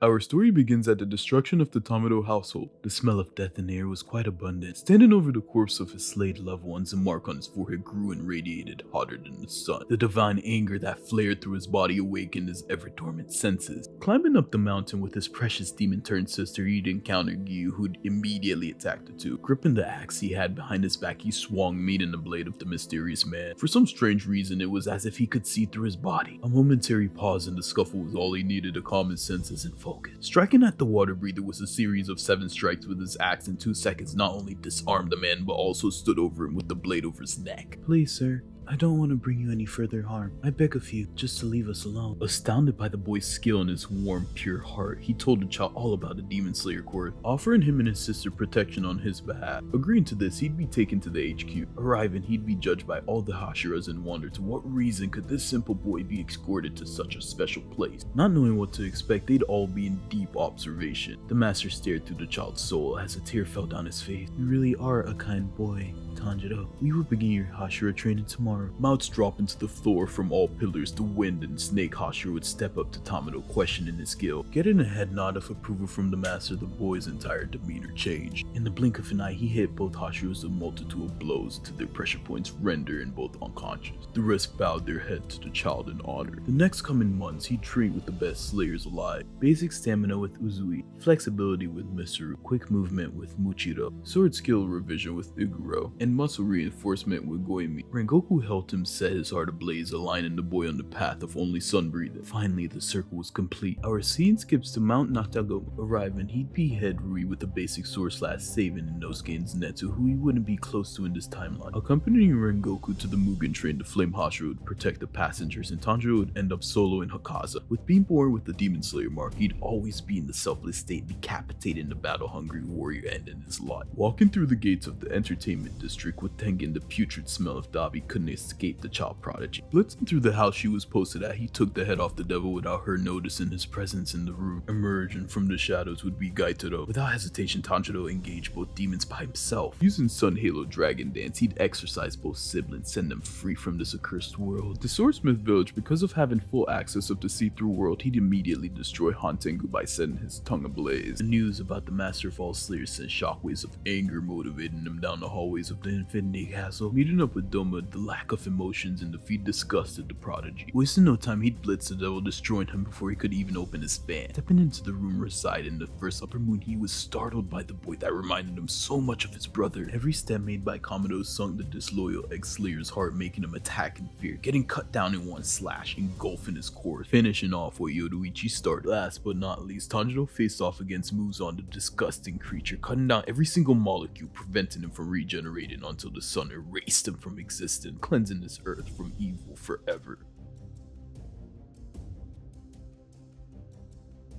Our story begins at the destruction of the Tamado household. The smell of death in the air was quite abundant. Standing over the corpse of his slayed loved ones, a mark on his forehead grew and radiated hotter than the sun. The divine anger that flared through his body awakened his ever-dormant senses. Climbing up the mountain with his precious demon-turned sister, he'd encountered Gyu, who'd immediately attacked the two. Gripping the axe he had behind his back, he swung, meeting the blade of the mysterious man. For some strange reason, it was as if he could see through his body. A momentary pause in the scuffle was all he needed to calm his senses and focus. Striking at the water breather was a series of 7 strikes with his axe. In 2 seconds, not only disarmed the man, but also stood over him with the blade over his neck. Please, sir. I don't want to bring you any further harm. I beg of you, just to leave us alone. Astounded by the boy's skill and his warm, pure heart, he told the child all about the demonslayer court, offering him and his sister protection on his behalf. Agreeing to this, he'd be taken to the HQ. Arriving, he'd be judged by all the Hashiras and wonder to what reason could this simple boy be escorted to such a special place. Not knowing what to expect, they'd all be in deep observation. The master stared through the child's soul as a tear fell down his face. You really are a kind boy, Tanjiro. We will begin your Hashira training tomorrow. Mouths drop into the floor from all pillars. The wind and snake Hashira would step up to Tamado, questioning his skill. Getting a head nod of approval from the master, the boy's entire demeanor changed. In the blink of an eye, he hit both Hashiras with a multitude of blows to their pressure points, rendering both unconscious. The rest bowed their head to the child in honor. The next coming months, he trained with the best slayers alive. Basic stamina with Uzui, flexibility with Mitsuru, quick movement with Muchiro, sword skill revision with Iguro, and muscle reinforcement with Goimi. Rengoku helped him set his heart ablaze, aligning the boy on the path of only sun breathing. Finally, the circle was complete. Our scene skips to Mount Natago. Arriving, he'd behead Rui with a basic sword slash, saving Inosuke and Netsu, who he wouldn't be close to in this timeline. Accompanying Rengoku to the Mugen train, the Flame Hashira would protect the passengers, and Tanjiro would end up solo in Hakaza. With being born with the Demon Slayer mark, he'd always be in the selfless state, decapitating the battle-hungry warrior ending his lot. Walking through the gates of the entertainment district with Tengen, the putrid smell of Dabi couldn't escape the child prodigy. Blitzing through the house she was posted at, he took the head off the devil without her noticing his presence in the room. Emerging from the shadows would be Gaitaro. Without hesitation, Tanjiro engaged both demons by himself. Using Sun Halo Dragon Dance, he'd exorcise both siblings, send them free from this accursed world. The Swordsmith Village, because of having full access of the see-through world, he'd immediately destroy Hantengu by setting his tongue ablaze. The news about the Master of all Slayers sent shockwaves of anger, motivating him down the hallways of the Infinity Castle. Meeting up with Doma, the lack of emotions and defeat disgusted the prodigy. Wasting no time, he'd blitz the devil, destroying him before he could even open his fan. Stepping into the room reside in the first upper moon, he was startled by the boy that reminded him so much of his brother. Every step made by Kamado sunk the disloyal ex-slayer's heart, making him attack in fear, getting cut down in one slash, engulfing his core, finishing off what Yoruichi started. Last but not least, Tanjiro faced off against Muzan, the disgusting creature, cutting down every single molecule, preventing him from regenerating until the sun erased him from existence, cleansing this earth from evil forever.